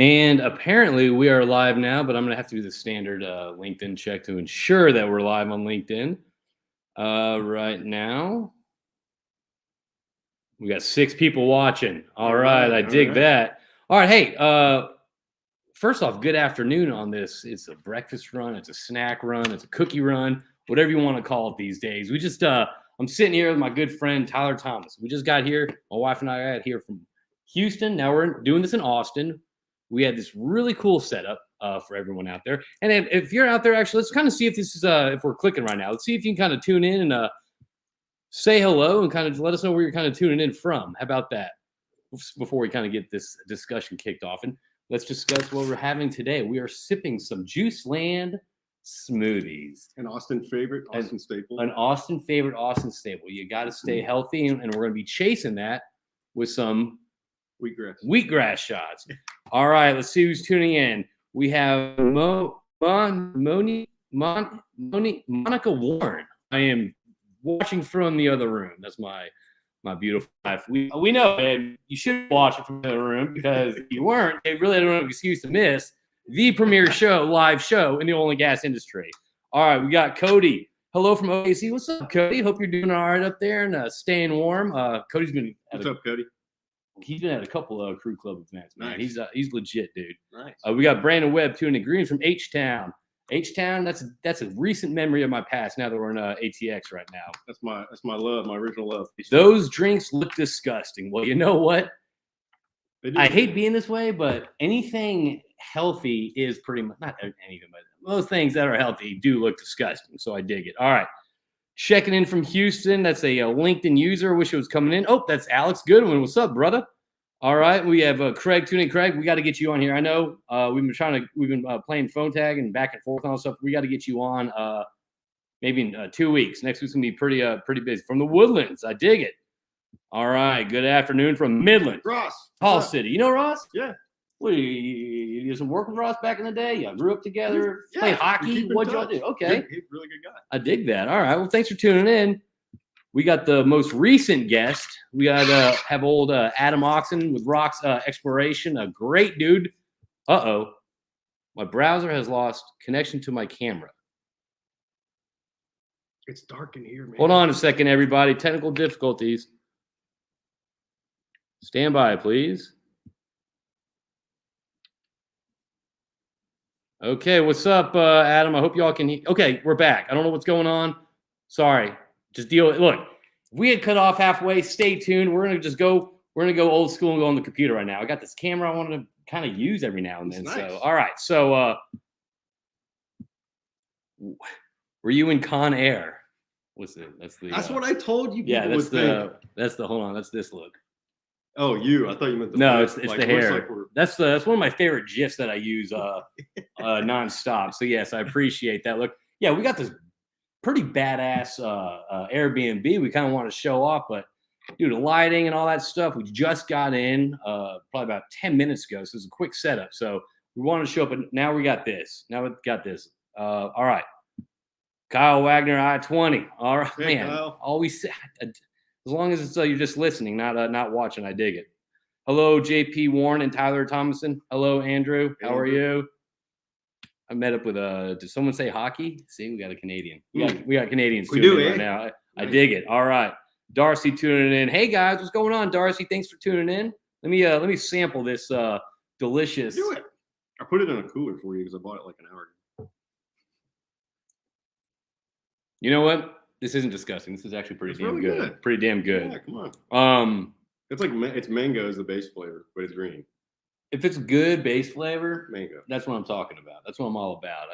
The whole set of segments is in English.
And apparently we are live now, but I'm going to have to do the standard LinkedIn check to ensure that we're live on LinkedIn. Right now, we got 6 people watching. All right. I dig that. All right. Hey, first off, good afternoon on this. It's a breakfast run. It's a snack run. It's a cookie run, whatever you want to call it these days. We just, I'm sitting here with my good friend, Tyler Thomason. We just got here. My wife and I got here from Houston. Now we're doing this in Austin. We had this really cool setup for everyone out there. And if you're out there, actually, let's kind of see if this is, if we're clicking right now. Let's see if you can kind of tune in and say hello and kind of let us know where you're kind of tuning in from. How about that? Before we kind of get this discussion kicked off. And let's discuss what we're having today. We are sipping some Juice Land smoothies. An Austin favorite, Austin staple. An Austin favorite, Austin staple. You got to stay healthy, and we're going to be chasing that with some wheatgrass shots. All right, let's see who's tuning in. We have Monica Warren. I am watching from the other room. That's my beautiful wife. We know, babe, you should watch it from the other room because if you weren't, they really don't have an excuse to miss the premier live show in the oil and gas industry. All right, we got Cody. Hello from OAC. What's up, Cody? Hope you're doing all right up there and staying warm. Cody's been. What's up, Cody? He's been at a couple of Crew Club events, man. Nice. He's legit, dude. Nice. We got Brandon Webb tuning in green from H-Town. H-Town, that's a recent memory of my past. Now that we're in ATX right now. That's my love, my original love. Those drinks look disgusting. Well, you know what? I hate being this way, but anything healthy is pretty much not anything, but most things that are healthy do look disgusting. So I dig it. All right. Checking in from Houston. That's a LinkedIn user. Wish it was coming in. Oh, that's Alex Goodwin. What's up, brother? All right. We have Craig tuning. Craig, we got to get you on here. I know we've been playing phone tag and back and forth on stuff. We got to get you on maybe in 2 weeks. Next week's gonna be pretty busy. From the Woodlands. I dig it. All right. Good afternoon from Midland. Ross. Hall City. You know Ross? Yeah. What, you did some work with Ross back in the day? You grew up together, Yeah, played hockey. What'd y'all do? Okay. He's a really good guy. I dig that. All right. Well, thanks for tuning in. We got the most recent guest. We got have old Adam Oxen with Rocks Exploration, a great dude. Uh-oh. My browser has lost connection to my camera. It's dark in here, man. Hold on a second, everybody. Technical difficulties. Stand by, please. Okay, what's up, Adam? I hope y'all can hear. Okay, we're back. I don't know what's going on. Sorry. Just deal with it. Look, if we had cut off halfway, stay tuned. We're gonna go old school and go on the computer right now. I got this camera I wanted to kind of use every now and then. Nice. So all right. So were you in Con Air? What's it? That's what I told you. Yeah, that's the hold on, that's this look. Oh, you. I thought you meant the No, it's the hair. That's one of my favorite GIFs that I use nonstop. So yes, I appreciate that look. Yeah, we got this pretty badass Airbnb. We kind of want to show off, but dude, the lighting and all that stuff. We just got in probably about 10 minutes ago, so it's a quick setup. So we wanted to show up, and now we got this. All right, Kyle Wagner, I-20. All right, hey, man. Kyle. Always. As long as it's you're just listening, not watching, I dig it. Hello, JP Warren and Tyler Thomason. Hello, Andrew. How are you? I met up with did someone say hockey? See, we got a Canadian. We got Canadians tuning in right now. I dig it. All right. Darcy tuning in. Hey guys, what's going on? Darcy, thanks for tuning in. Let me sample this delicious. Do it. I put it in a cooler for you because I bought it like an hour ago. You know what? This isn't disgusting. This is actually pretty damn good. Pretty damn good. Yeah, come on. It's mango is the base flavor, but it's green. If it's good base flavor, Mango. That's what I'm talking about. That's what I'm all about.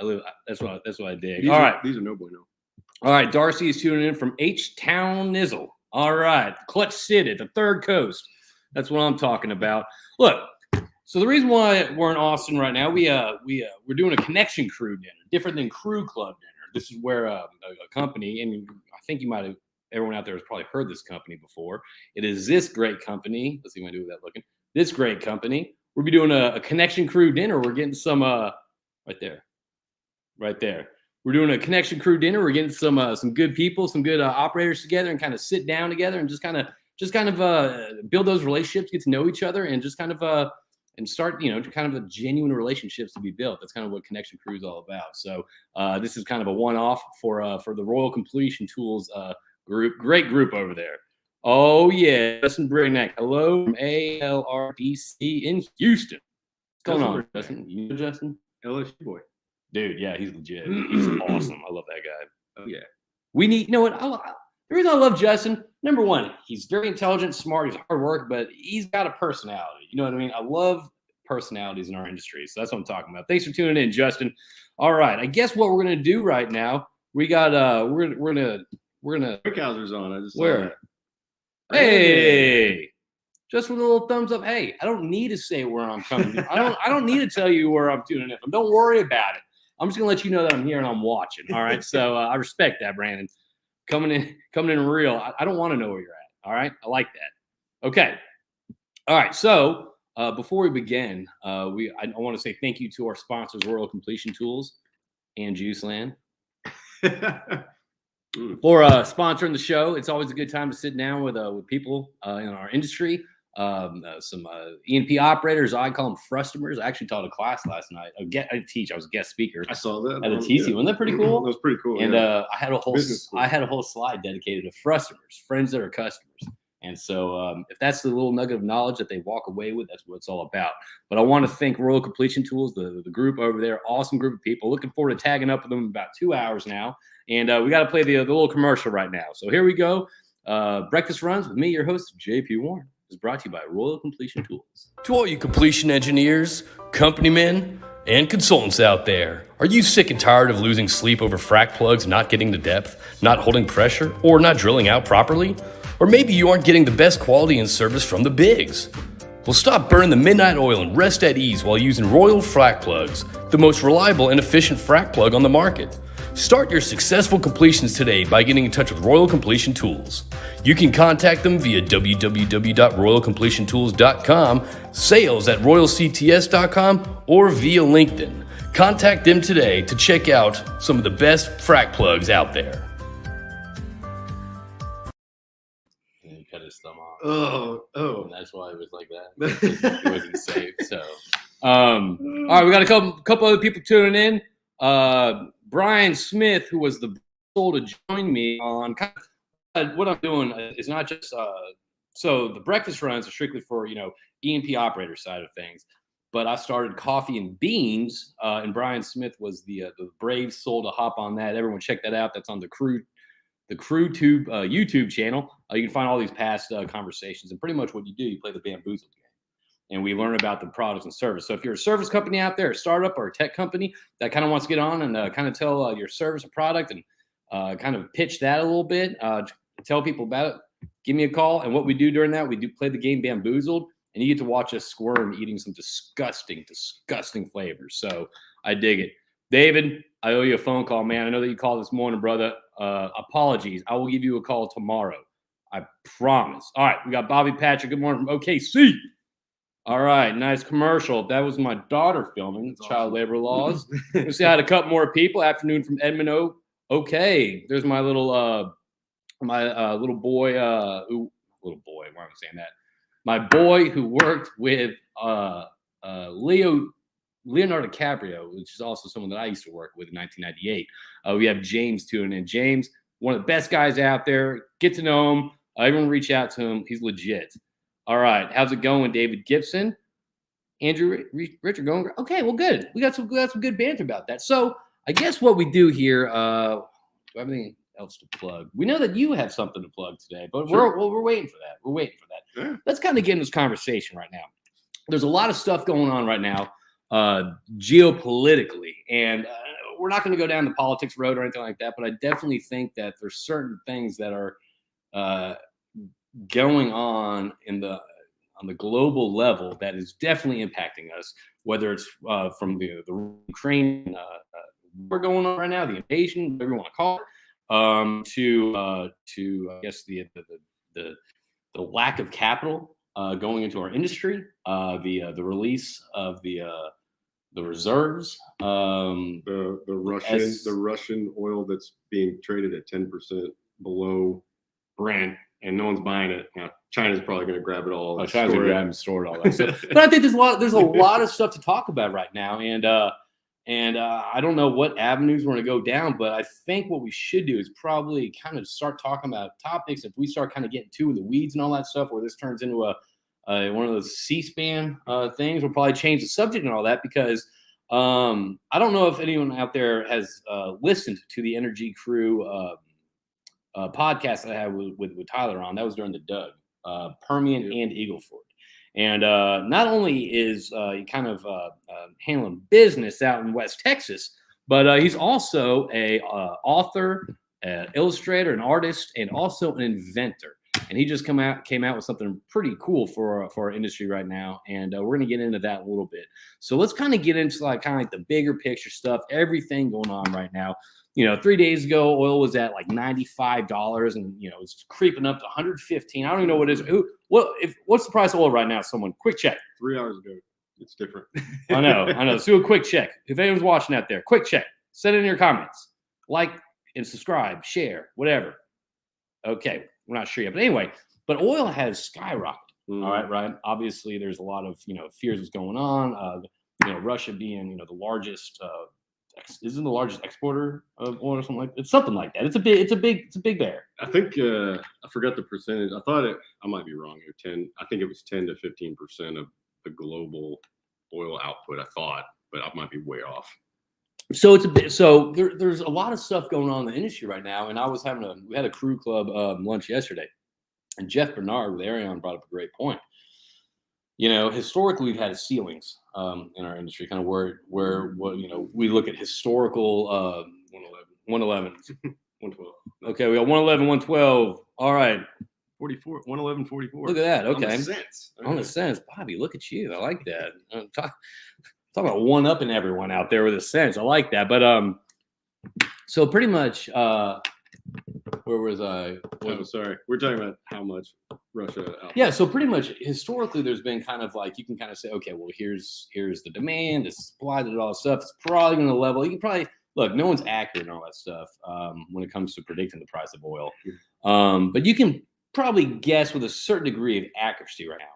That's what I dig. These are no bueno. All right, Darcy is tuning in from H-Town Nizzle. All right, Clutch City, the Third Coast. That's what I'm talking about. Look, so the reason why we're in Austin right now, we're doing a connection crew dinner, different than crew club dinner. This is where a company, and I think everyone out there has probably heard this company before. It is this great company. Let's see what I do with that looking. This great company. We'll be doing a connection crew dinner. We're getting some right there. We're doing a connection crew dinner. We're getting some good people, some good operators together, and kind of sit down together and just kind of build those relationships, get to know each other, and just kind of and start, kind of a genuine relationships to be built. That's kind of what Connection Crew is all about. So this is kind of a one-off for the Royal Completion Tools group. Great group over there. Oh yeah, Justin Brignac. Hello from ALRDC in Houston. What's going on, Justin? You know Justin? LSU boy. Dude, yeah, he's legit. He's awesome. I love that guy. Oh yeah. We need, the reason I love Justin, number one, he's very intelligent, smart, he's hard work, but he's got a personality. You know what I mean? I love personalities in our industry. So that's what I'm talking about. Thanks for tuning in, Justin. All right. I guess what we're gonna do right now, we got we're gonna Brickhouser's on. I just where? Hey, just with a little thumbs up. Hey, I don't need to say where I'm coming. I don't need to tell you where I'm tuning in from. Don't worry about it. I'm just gonna let you know that I'm here and I'm watching. All right. So I respect that, Brandon. Coming in real. I don't want to know where you're at. All right. I like that. Okay. All right. So before we begin, I want to say thank you to our sponsors, Royal Completion Tools and Juiceland, for sponsoring the show. It's always a good time to sit down with people in our industry. Some E&P operators. I call them frustomers. I actually taught a class last night. I was a guest speaker. I saw that at a TC. Wasn't that pretty cool? That was pretty cool. And I had a whole slide dedicated to frustomers, friends that are customers. And so if that's the little nugget of knowledge that they walk away with, that's what it's all about. But I want to thank Royal Completion Tools, the group over there, awesome group of people. Looking forward to tagging up with them in about 2 hours now. And we got to play the little commercial right now. So here we go. Breakfast Runs with me, your host, JP Warren, is brought to you by Royal Completion Tools. To all you completion engineers, company men, and consultants out there, are you sick and tired of losing sleep over frac plugs not getting to depth, not holding pressure, or not drilling out properly? Or maybe you aren't getting the best quality and service from the bigs. Well, stop burning the midnight oil and rest at ease while using Royal frac plugs, the most reliable and efficient frac plug on the market. Start your successful completions today by getting in touch with Royal Completion Tools. You can contact them via www.royalcompletiontools.com, sales@royalcts.com, or via LinkedIn. Contact them today to check out some of the best frac plugs out there. And he cut his thumb off. Oh. And that's why it was like that. It wasn't safe. So, all right, we got a couple other people tuning in. Brian Smith, who was the soul to join me on what I'm doing is not just so the breakfast runs are strictly for E&P operator side of things, but I started Coffee and Beans, and Brian Smith was the brave soul to hop on that. Everyone check that out. That's on the CrüeTube YouTube channel. You can find all these past conversations, and pretty much what you do, you play the bamboozled game. And we learn about the products and service. So if you're a service company out there, a startup or a tech company that kind of wants to get on and kind of tell your service or product and kind of pitch that a little bit, tell people about it, give me a call. And what we do during that, we do play the game Bamboozled, and you get to watch us squirm eating some disgusting, disgusting flavors. So I dig it. David, I owe you a phone call, man. I know that you called this morning, brother. Apologies. I will give you a call tomorrow. I promise. All right. We got Bobby Patrick. Good morning from OKC. All right, nice commercial. That was my daughter filming child labor laws. We see I had a couple more people. Afternoon from Edmond. Okay, there's my little little boy. Why am I saying that? My boy who worked with Leonardo DiCaprio, which is also someone that I used to work with in 1998. We have James tuning in. James, one of the best guys out there. Get to know him. Everyone reach out to him. He's legit. All right. How's it going, David Gibson? Andrew Richard going? Okay, well, good. We got some good banter about that. So I guess what we do here, everything else to plug. We know that you have something to plug today, but sure. we're waiting for that. Yeah. Let's kind of get in this conversation right now. There's a lot of stuff going on right now, geopolitically, and we're not going to go down the politics road or anything like that, but I definitely think that there's certain things that are going on on the global level that is definitely impacting us, whether it's from the Ukraine war going on right now, the invasion, whatever you want to call it, to I guess the lack of capital going into our industry, the release of the reserves, the Russian oil that's being traded at 10% below Brent, and no one's buying it. China's probably going to grab it all. China's going to grab and store it all that stuff. But I think there's a lot of stuff to talk about right now, and I don't know what avenues we're going to go down, but I think what we should do is probably kind of start talking about topics. If we start kind of getting too in the weeds and all that stuff, where this turns into one of those C-SPAN things, we'll probably change the subject and all that, because I don't know if anyone out there has listened to the Energy Crew podcast that I had with Tyler on. That was during the Doug. Permian and Eagle Ford. And not only is he kind of handling business out in West Texas, but he's also a author, an illustrator, an artist, and also an inventor. And he just came out with something pretty cool for our industry right now. And we're going to get into that a little bit. So let's kind of get into like the bigger picture stuff, everything going on right now. 3 days ago, oil was at like $95, and it's creeping up to 115. I don't even know what it is. What's the price of oil right now? Someone quick check. 3 hours ago, it's different. I know. Let's do a quick check. If anyone's watching out there, quick check. Send it in your comments. Like and subscribe, share, whatever. Okay, we're not sure yet, but anyway. But oil has skyrocketed. All right. Obviously, there's a lot of fears what's going on. Russia being the largest. Isn't the largest exporter of oil or something like that? It's something like that. It's a big bear. I think I forgot the percentage. I might be wrong here. I think it was 10 to 15% of the global oil output. I thought, but I might be way off. So it's a bit. So there's a lot of stuff going on in the industry right now. And we had a crew club lunch yesterday, and Jeff Bernard with Arion brought up a great point. Historically, we've had ceilings in our industry, kind of where we look at historical 111, 112. Okay, we got 111, 112. All right. 44, 111, 44. Look at that. Okay. On the cents. Cents. Bobby, look at you. I like that. Talk about one-upping everyone out there with a sense. I like that. But so pretty much where was I? Sorry. We're talking about how much Russia output. Yeah, so pretty much historically there's been kind of like, you can kind of say, okay, well, here's the demand, the supply, and all that stuff. It's probably going to level. You can probably look, no one's accurate and all that stuff when it comes to predicting the price of oil. But you can probably guess with a certain degree of accuracy right now.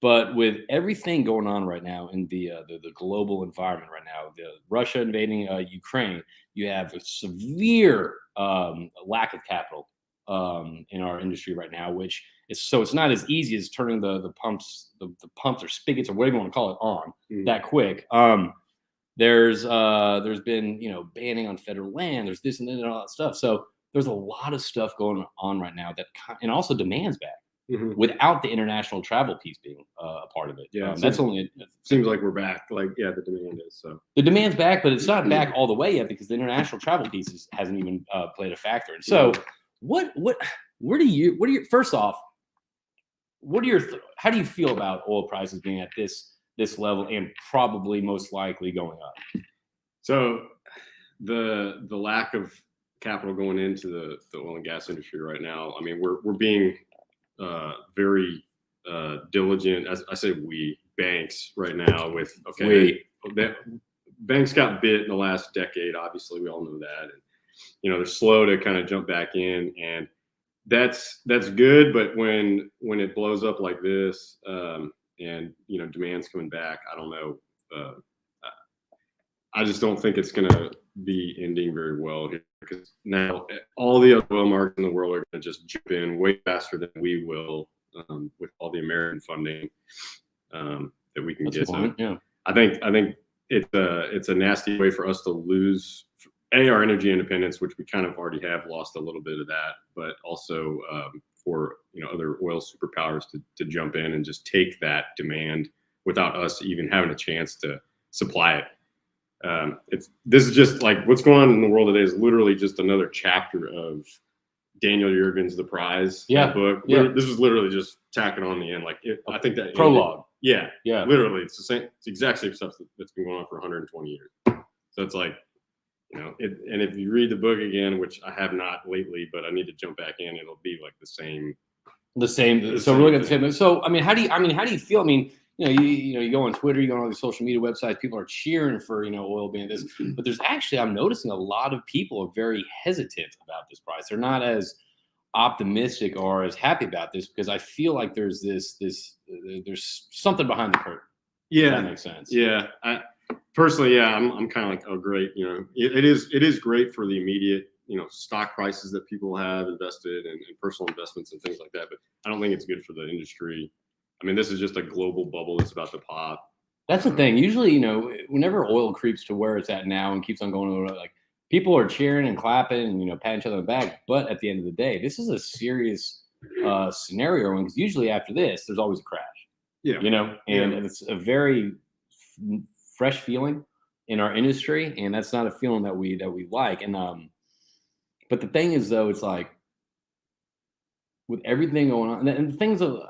But with everything going on right now in the global environment right now, the Russia invading Ukraine, you have a severe lack of capital in our industry right now, which is it's not as easy as turning the pumps or spigots or whatever you want to call it on that quick. There's been banning on federal land. There's this and that and all that stuff. So there's a lot of stuff going on right now and also demand's back. Without the international travel piece being a part of it. Yeah, seems like we're back. Like, yeah, the demand is so. The demand's back, but it's not back all the way yet because the international travel piece hasn't even played a factor. And so, first off, how do you feel about oil prices being at this level and probably most likely going up? So, the lack of capital going into the oil and gas industry right now. I mean, we're being very diligent, as I say, banks right now with banks got bit in the last decade. Obviously, we all know that, and they're slow to kind of jump back in, and that's good. But when it blows up like this, and demand's coming back, I don't know. I just don't think it's going to be ending very well here, because now all the other oil markets in the world are going to just jump in way faster than we will with all the American funding that we can get. So yeah. I think it's a nasty way for us to lose our energy independence, which we kind of already have lost a little bit of that, but also for other oil superpowers to jump in and just take that demand without us even having a chance to supply it. This is just like what's going on in the world today is literally just another chapter of Daniel Yergin's The Prize book. Yeah. This is literally just tacking on the end. Like I think that prologue. Yeah. Literally, it's the same. It's the exact same stuff that's been going on for 120 years. So it's like, and if you read the book again, which I have not lately, but I need to jump back in, it'll be like the same. So we're looking at the same. So I mean, how do you feel? I mean, you go on Twitter, you go on all these social media websites, people are cheering for, oil being this, but there's actually, I'm noticing a lot of people are very hesitant about this price. They're not as, optimistic or as happy about this because I feel like there's there's something behind the curtain. Yeah, if that makes sense. Yeah, personally, I'm kind of like, oh, great. It is great for the immediate, stock prices that people have invested and personal investments and things like that. But I don't think it's good for the industry. I mean, this is just a global bubble that's about to pop. That's the thing. Usually, whenever oil creeps to where it's at now and keeps on going, like people are cheering and clapping and patting each other on the back. But at the end of the day, this is a serious scenario because usually after this, there's always a crash. Yeah, and it's a very fresh feeling in our industry, and that's not a feeling that we like. And but the thing is, though, it's like with everything going on, and the things of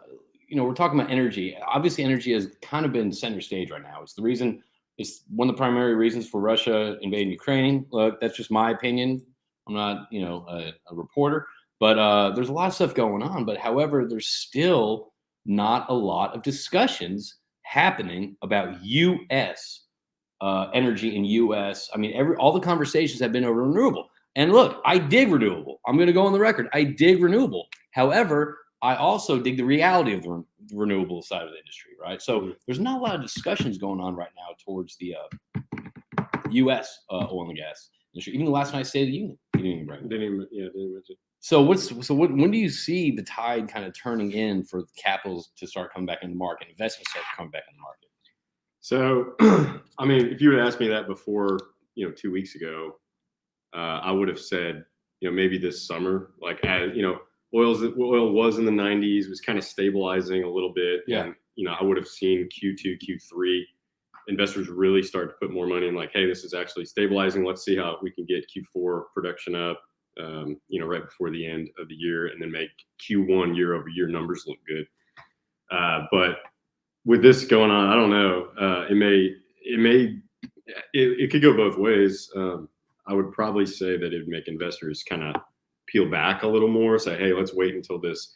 we're talking about energy. Obviously, energy has kind of been center stage right now. It's one of the primary reasons for Russia invading Ukraine. Look, that's just my opinion. I'm not, a reporter, but there's a lot of stuff going on. But however, there's still not a lot of discussions happening about U.S. Energy in U.S. I mean, all the conversations have been over renewable. And look, I dig renewable. I'm going to go on the record. I dig renewable. However, I also dig the reality of the renewable side of the industry, right? So there's not a lot of discussions going on right now towards the U.S. Oil and gas industry. Even the last night State of the Union, you didn't even bring it. Didn't even mention. So when do you see the tide kind of turning in for capitals to start coming back in the market, investments start coming back in the market? So, I mean, if you would ask me that before, 2 weeks ago, I would have said, maybe this summer, like, oil was in the 90s, was kind of stabilizing a little bit. Yeah. And, I would have seen Q2, Q3, investors really start to put more money in, like, hey, this is actually stabilizing. Let's see how we can get Q4 production up, right before the end of the year, and then make Q1 year-over-year numbers look good. But with this going on, I don't know. It could go both ways. I would probably say that it would make investors kind of peel back a little more, say, hey, let's wait until this,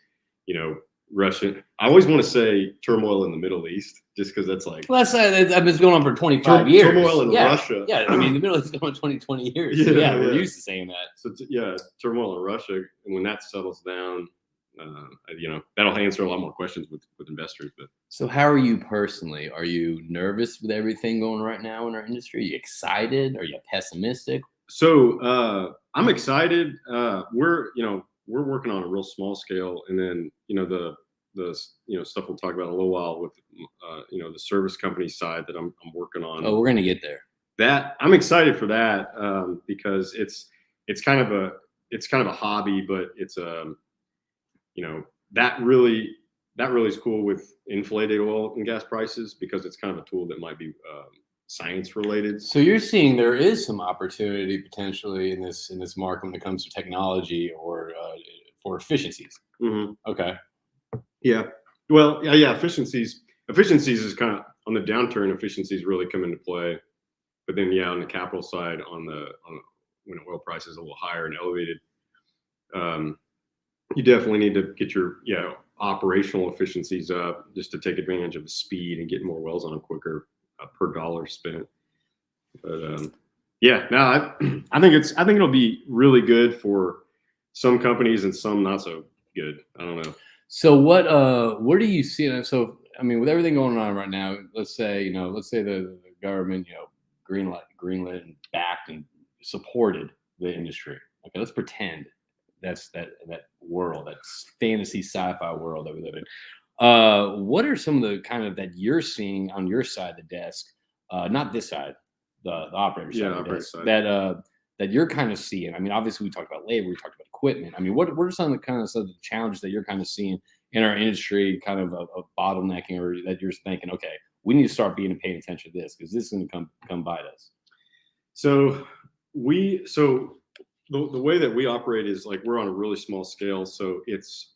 Russian. I always want to say turmoil in the Middle East, just because that's like. Well, it's going on for 25 years. Turmoil in Russia. Yeah, I mean, the Middle East is going on 20 years. Yeah, so we're used to saying that. So, turmoil in Russia. And when that settles down, that'll answer a lot more questions with investors. But so how are you personally? Are you nervous with everything going right now in our industry? Are you excited? Are you pessimistic? So I'm excited. We're working on a real small scale, and then the stuff we'll talk about in a little while with the service company side that I'm working on. Oh, we're gonna get there. That I'm excited for that because it's kind of a hobby, but it's that really is cool with inflated oil and gas prices, because it's kind of a tool that might be science related. So you're seeing there is some opportunity potentially in this market when it comes to technology or for efficiencies. Mm-hmm. Okay. Yeah. Well, yeah. Efficiencies is kind of on the downturn. Efficiencies really come into play, but then on the capital side, when oil price is a little higher and elevated, you definitely need to get your operational efficiencies up just to take advantage of the speed and get more wells on them quicker per dollar spent. But I think it'll be really good for some companies and some not so good. I don't know. So what do you see? So I mean, with everything going on right now, let's say the government greenlit and backed and supported the industry. Okay, let's pretend that's that world, that fantasy sci-fi world that we live in. What are some of the kind of that you're seeing on your side of the desk? Not this side, the operator side of the desk, that you're kind of seeing. I mean, obviously we talked about labor, we talked about equipment. I mean, what are some of the challenges that you're kind of seeing in our industry, kind of a bottlenecking, or that you're thinking, okay, we need to start paying attention to this because this is going to come bite us? So the way that we operate is like we're on a really small scale, so it's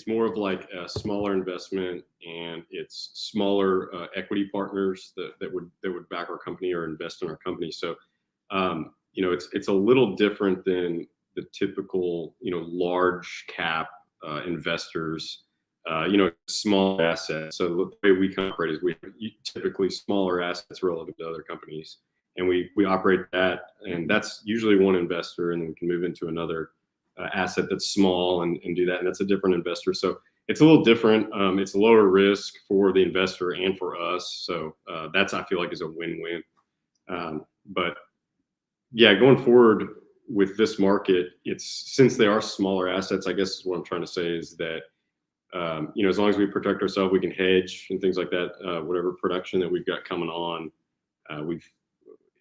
more of like a smaller investment, and it's smaller equity partners that would back our company or invest in our company. So it's a little different than the typical large cap investors. Small assets. So the way we operate is we typically smaller assets relative to other companies. And we operate that, and that's usually one investor, and then we can move into another asset that's small and do that. And that's a different investor. So it's a little different. It's lower risk for the investor and for us. So that's, I feel like, is a win-win. But yeah, going forward with this market, since they are smaller assets, I guess what I'm trying to say is that, as long as we protect ourselves, we can hedge and things like that. Whatever production that we've got coming on,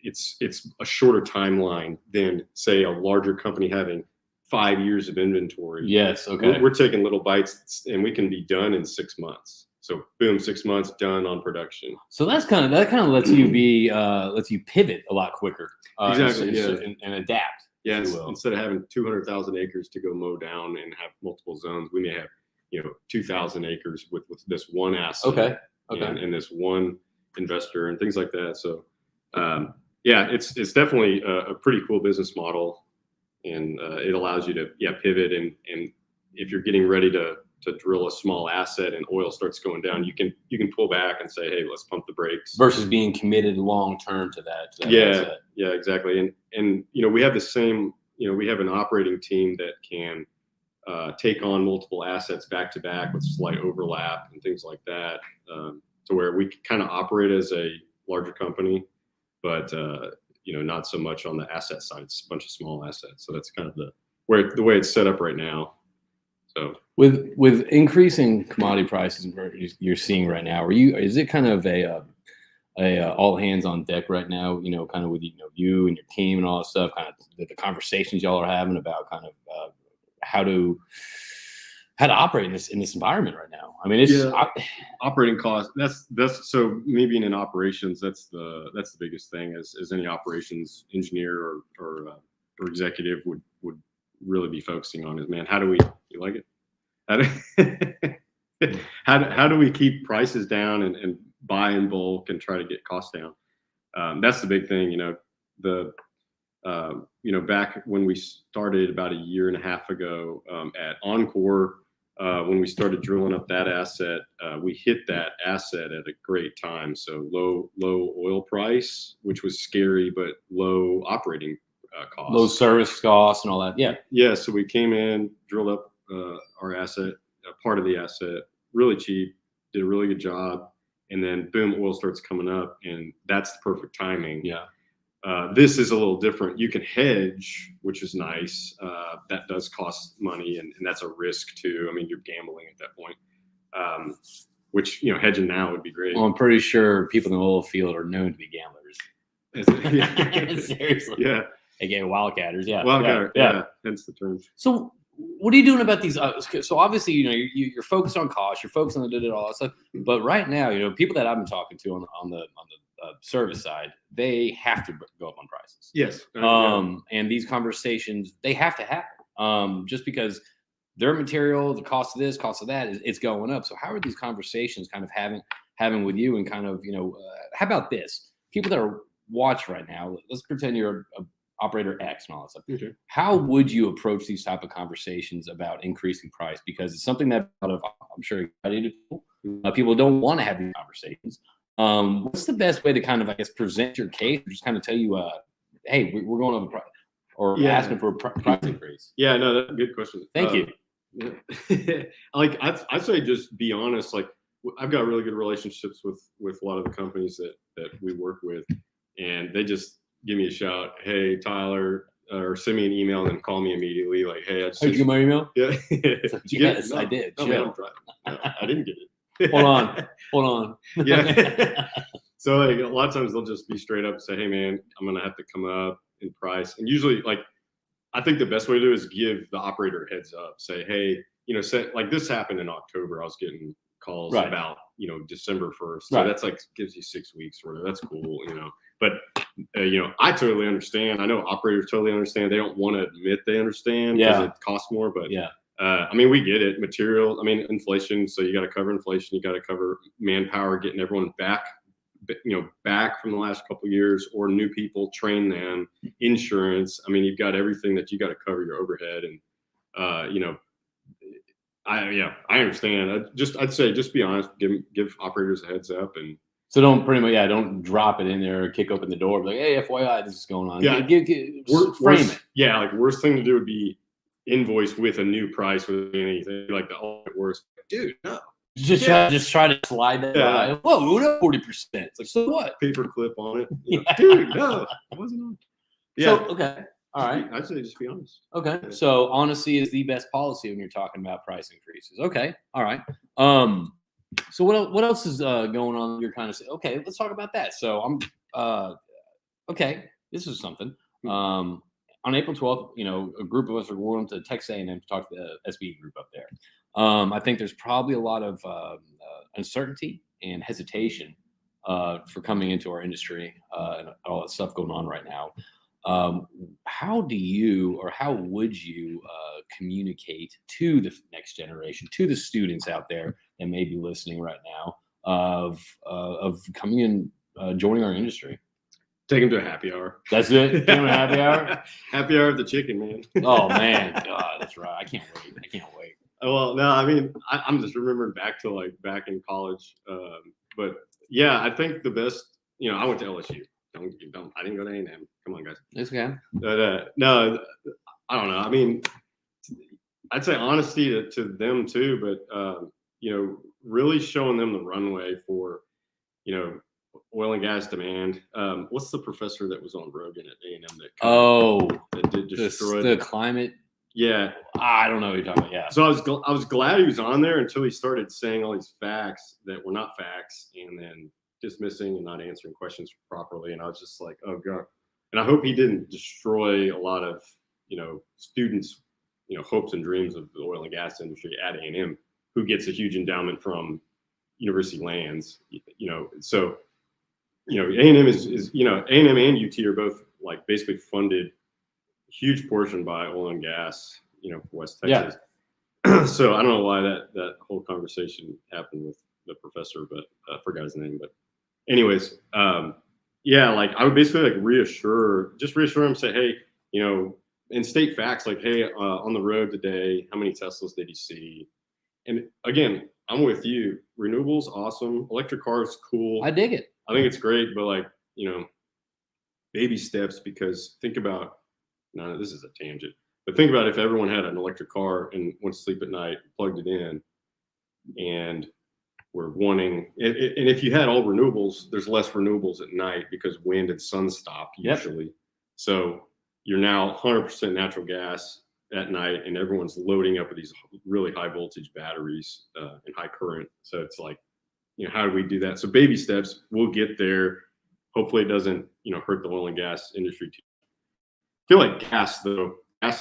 it's a shorter timeline than, say, a larger company having 5 years of inventory. Yes. Okay. We're taking little bites, and we can be done in 6 months. So boom, 6 months done on production. So that kind of lets you pivot a lot quicker. Exactly. And adapt. Yes. Instead of having 200,000 acres to go mow down and have multiple zones, we may have 2,000 acres with this one asset. Okay. And this one investor and things like that. So it's definitely a pretty cool business model, and it allows you to pivot, and if you're getting ready to drill a small asset and oil starts going down, you can pull back and say, hey, let's pump the brakes, versus being committed long term to that asset. Asset. Yeah, exactly. And we have the same, we have an operating team that can take on multiple assets back to back with slight overlap and things like that, to where we kind of operate as a larger company, but not so much on the asset side. It's a bunch of small assets. So that's kind of the way it's set up right now. So with increasing commodity prices you're seeing right now, is it kind of a all hands on deck right now? Kind of with you and your team and all that stuff. Kind of the conversations y'all are having about kind of how to operate in this environment right now. I mean, operating costs. That's so me being in operations. That's the biggest thing. As any operations engineer or executive would really be focusing on is, man, how do we, you like it? How do we keep prices down and buy in bulk and try to get costs down? That's the big thing. Back when we started about a year and a half ago at EnCore, when we started drilling up that asset, we hit that asset at a great time. So low oil price, which was scary, but low operating costs, low service costs and all that. Yeah. So we came in, drilled up our asset, part of the asset, really cheap, did a really good job, and then boom, oil starts coming up, and that's the perfect timing. Yeah. This is a little different. You can hedge, which is nice. That does cost money, and that's a risk too. I mean, you're gambling at that point, which, hedging now would be great. Well, I'm pretty sure people in the oil field are known to be gamblers. Seriously. Yeah. Again, wildcatters. Yeah. Wildcatter. Yeah. Hence the term. So what are you doing about these? So obviously, you're focused on cost, you're focused on all that stuff. But right now, people that I've been talking to on the service side, they have to go up on prices. Yes. And these conversations, they have to happen, just because their material, the cost of this, cost of that, it's going up. So how are these conversations kind of having with you, and kind of, how about this? People that are watching right now, let's pretend you're a operator X and all that stuff. Okay. How would you approach these type of conversations about increasing price? Because it's something that I'm sure people don't want to have these conversations. What's the best way to kind of, I guess, present your case, or just kind of tell you, hey, we're going over price, or asking for a price increase? Yeah, no, that's a good question. Thank you. Yeah. Like I'd say just be honest. Like, I've got really good relationships with a lot of the companies that we work with, and they just give me a shout, hey, Tyler, or send me an email and call me immediately. Like, hey, Did you get my email? Yeah. Yes, I did. No, man, I didn't get it. Hold on. Yeah. So like a lot of times they'll just be straight up and say, hey man, I'm going to have to come up in price. And usually, like, I think the best way to do it is give the operator a heads up. Say, hey, like this happened in October. I was getting calls about, December 1st. So that's like, gives you 6 weeks or whatever. That's cool, But, I totally understand. I know operators totally understand. They don't want to admit they understand because it costs more. But I mean, we get it. Material, inflation. So you got to cover inflation. You got to cover manpower, getting everyone back from the last couple of years, or new people, train them, insurance. You've got everything that you got to cover your overhead. And, I understand. I'd say just be honest, give operators a heads up. And so don't drop it in there or kick open the door, like, hey, FYI, this is going on. Yeah. Frame it. Yeah. Like, worst thing to do would be invoice with a new price with anything like the ultimate worst. Dude, no. Just try to slide that by. Whoa, no 40%. It's like, so what? Paper clip on it. Dude, no, it wasn't on. Yeah. So, okay. All right. I'd say just be honest. Okay. So honesty is the best policy when you're talking about price increases. Okay. All right. So what else is going on? You're kind of saying, okay, let's talk about that. So I'm okay. This is something. On April 12th, a group of us are going to Texas A&M to talk to the SB group up there. I think there's probably a lot of uncertainty and hesitation for coming into our industry and all that stuff going on right now. How do you, or how would you communicate to the next generation, to the students out there that may be listening right now of coming in, joining our industry? Take them to a happy hour. That's it? Take them to a happy hour? Happy hour of the chicken, man. Oh, man. God, that's right. I can't wait. Well, no, I mean, I'm just remembering back to like back in college. But yeah, I think the best, I went to LSU. I didn't go to A&M. Come on, guys. It's okay. But no, I don't know. I mean, I'd say honesty to them too, but really showing them the runway for, oil and gas demand. What's the professor that was on Rogan at A&M that did destroy the climate? Yeah, I don't know what you're talking about. Yeah. So I was glad he was on there until he started saying all these facts that were not facts, and then dismissing and not answering questions properly. And I was just like, oh god. And I hope he didn't destroy a lot of students' hopes and dreams of the oil and gas industry at A&M, who gets a huge endowment from university lands. So A&M is A&M and UT are both like basically funded huge portion by oil and gas, for West Texas. Yeah. So I don't know why that whole conversation happened with the professor, but I forgot his name. But anyways, like I would basically like reassure him, say, hey, and state facts like, hey, on the road today, how many Teslas did you see? And again, I'm with you. Renewables, awesome. Electric cars, cool. I dig it. I think it's great, but like, baby steps, because think about, no, this is a tangent, but think about if everyone had an electric car and went to sleep at night, plugged it in, and we're wanting, and if you had all renewables, there's less renewables at night because wind and sun stop usually. Yep. So you're now 100% natural gas at night, and everyone's loading up with these really high voltage batteries and high current. So it's like, how do we do that? So baby steps, we'll get there. Hopefully it doesn't, hurt the oil and gas industry too. I feel like gas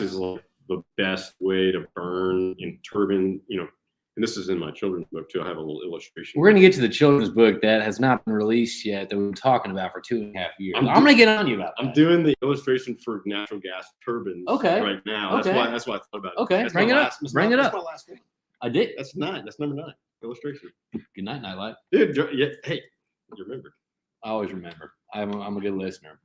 is like the best way to burn in turbine, and this is in my children's book too. I have a little illustration. We're going to get to the children's book that has not been released yet, that we've been talking about for 2.5 years. I'm going to get on you about that. I'm doing the illustration for natural gas turbines right now. Okay. That's why I thought about it. Okay, bring it up. Bring it up. That's my last one. I did. That's 9. That's number 9. Illustration. Good night, Nightlight. Dude, yeah, hey, you remembered. I always remember. I'm a good listener.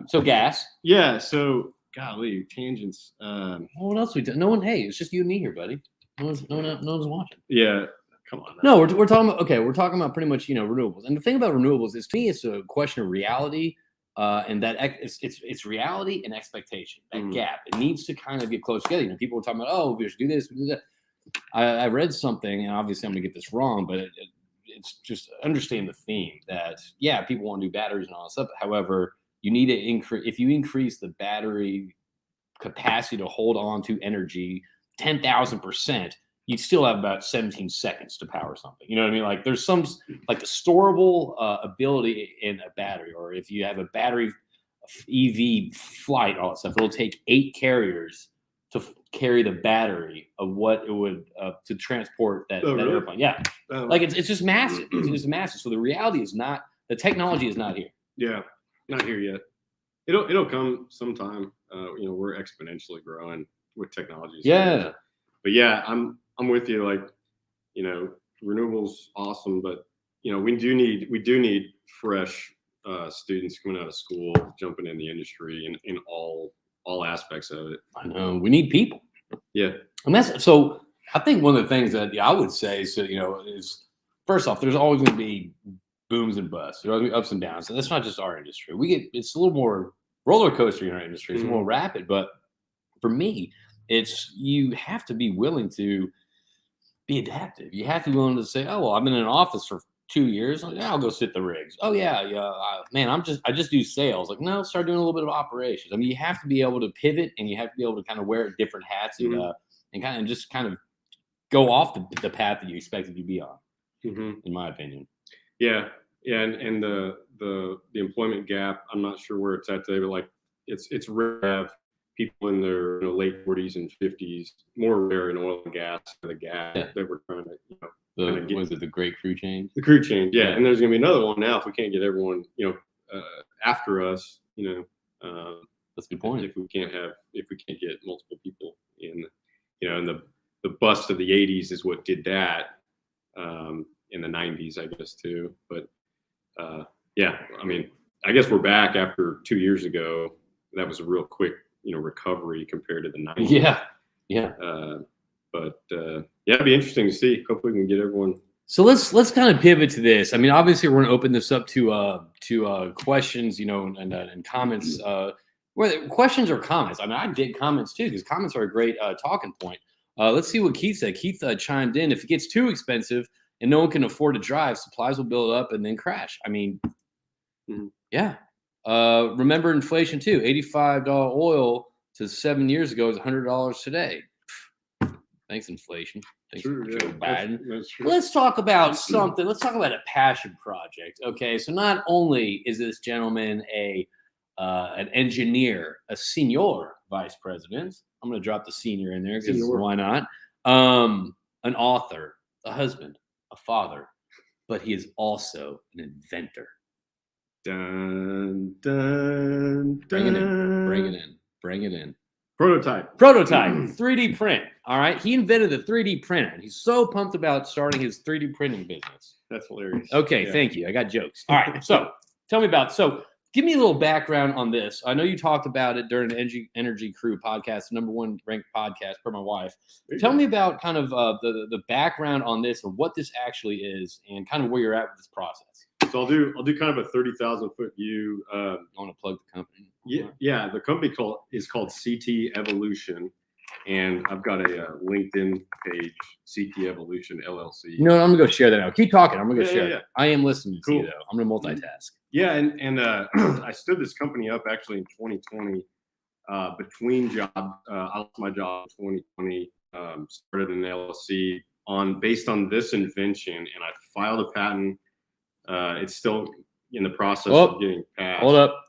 So gas. Yeah. So golly, tangents. What else we do? No one. Hey, it's just you and me here, buddy. No one's watching. Yeah. Come on. No, we're talking about. Okay, we're talking about pretty much renewables. And the thing about renewables is, to me, it's a question of reality, and that it's reality and expectation. That gap, it needs to kind of get close together. People were talking about, oh, we should do this, we do that. I read something, and obviously I'm gonna get this wrong, but it's just understand the theme that people want to do batteries and all that stuff. However, you need to increase. If you increase the battery capacity to hold on to energy 10,000%, you'd still have about 17 seconds to power something. You know what I mean? Like there's some like the storable ability in a battery, or if you have a battery EV flight, all that stuff, it'll take 8 carriers to carry the battery of what it would to transport that really? airplane. Yeah, like it's just massive. It's just massive. So the reality is not, the technology is not here. Yeah, not here yet. It'll come sometime. We're exponentially growing with technology. Yeah, but yeah, I'm with you. Like, renewables awesome, but we do need fresh students coming out of school, jumping in the industry and in all aspects of it. I know we need people. Yeah, and that's so. I think one of the things that I would say is, is first off, there's always going to be booms and busts. There's always going to be ups and downs, and that's not just our industry. It's a little more roller coaster in our industry. It's more rapid, but for me, you have to be willing to be adaptive. You have to be willing to say, oh well, I'm in an office for 2 years. Like, yeah, I'll go sit the rigs. Oh yeah, man, I just do sales. Like, no, start doing a little bit of operations. I mean, you have to be able to pivot, and you have to be able to kind of wear different hats and kind of go off the path that you expected to be on. In my opinion. Yeah, and the employment gap. I'm not sure where it's at today, but like it's rare to have people in their late 40s and 50s. More rare in oil and gas. The gap that we're trying to was it the great crew change? The crew change, yeah. And there's gonna be another one now if we can't get everyone after us. That's a good point. If we can't get multiple people in, and the bust of the 80s is what did that. In the 90s, I guess too. But yeah, I mean, I guess we're back after 2 years ago. That was a real quick, recovery compared to the 90s. Yeah. But yeah, it'd be interesting to see. Hopefully, we can get everyone. So let's kind of pivot to this. I mean, obviously, we're going to open this up to questions, and comments. Whether questions or comments. I mean, I dig comments too because comments are a great talking point. Let's see what Keith said. Keith chimed in. If it gets too expensive and no one can afford to drive, supplies will build up and then crash. I mean, yeah. Remember inflation too. $85 oil to 7 years ago is $100 today. Thanks, inflation. Thanks, Joe Biden. That's true. Let's talk about something. Let's talk about a passion project. Okay, so not only is this gentleman an engineer, a senior vice president. I'm going to drop the senior in there because why not? An author, a husband, a father, but he is also an inventor. Dun, dun, dun. Bring it in. Prototype, 3D print. All right. He invented the 3D printer. And he's so pumped about starting his 3D printing business. That's hilarious. Okay. Yeah. Thank you. I got jokes. All right. So tell me about, give me a little background on this. I know you talked about it during the Energy Crew podcast, the #1 ranked podcast per my wife. Tell me about kind of the background on this and what this actually is and kind of where you're at with this process. So I'll do kind of a 30,000 foot view. I want to plug the company. Yeah. The company is called CT Evolution, and I've got a LinkedIn page, CT Evolution LLC. No, I'm gonna go share that now. Keep talking. I'm gonna go share. Yeah. I am listening to you though. I'm gonna multitask. Yeah, and I stood this company up actually in 2020 between jobs. I lost my job in 2020. Started an LLC based on this invention, and I filed a patent. It's still in the process of getting passed. Hold up.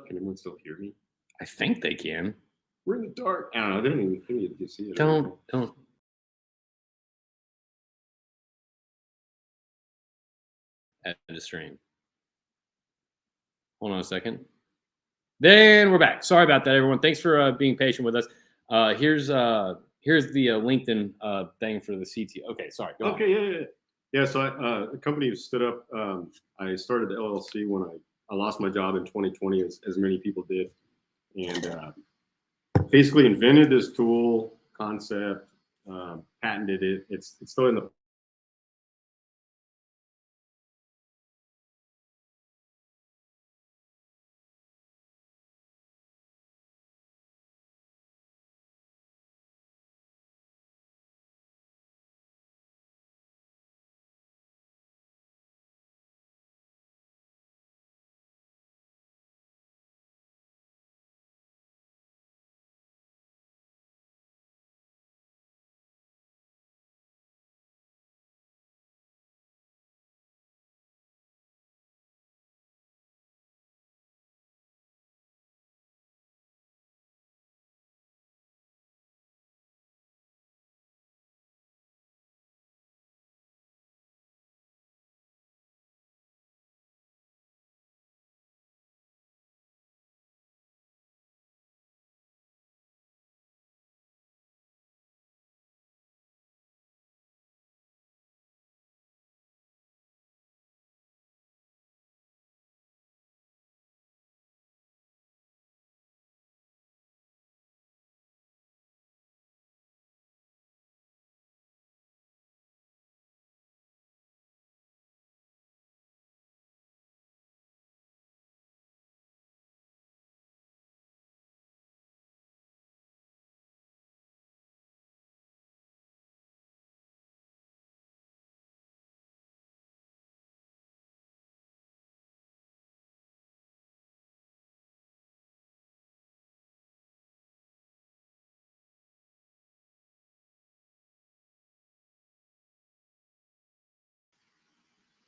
Can anyone still hear me? I think they can. We're in the dark. I don't know. They don't even see it. Don't. At the stream. Hold on a second. Then we're back. Sorry about that, everyone. Thanks for being patient with us. Here's the LinkedIn thing for the CT. Okay, sorry. Go on. Yeah. So the company was stood up. I started the LLC when I lost my job in 2020, as many people did, and basically invented this tool concept, patented it. It's still in the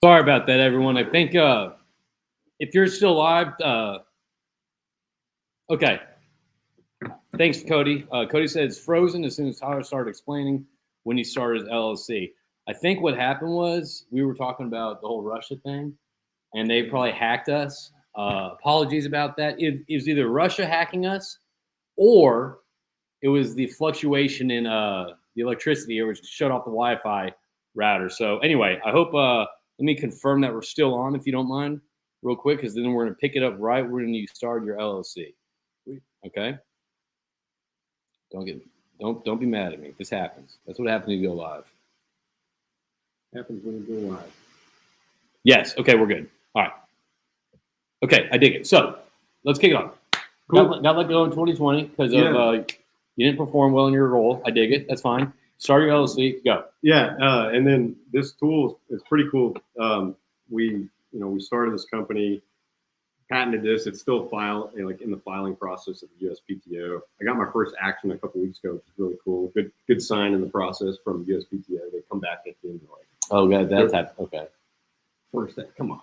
Sorry about that, everyone. I think if you're still live, okay. Thanks, Cody. Cody said it's frozen as soon as Tyler started explaining when he started his LLC. I think what happened was we were talking about the whole Russia thing, and they probably hacked us. Apologies about that. It was either Russia hacking us or it was the fluctuation in the electricity, which shut off the Wi-Fi router. So anyway, I hope let me confirm that we're still on, if you don't mind, real quick, because then we're going to pick it up right when you start your LLC. Okay. Don't be mad at me. This happens. That's what happens when you go live. Happens when you go live. Yes. Okay, we're good. All right. Okay, I dig it. So let's kick it off. Cool. Got let go in 2020 because of you didn't perform well in your role. I dig it. That's fine. Start your LLC. Go. Yeah, and then this tool is pretty cool. We started this company, patented this. It's still in the filing process of the USPTO. I got my first action a couple weeks ago, which is really cool. Good sign in the process from USPTO. They come back at the end like, oh, God, that's okay. First, come on,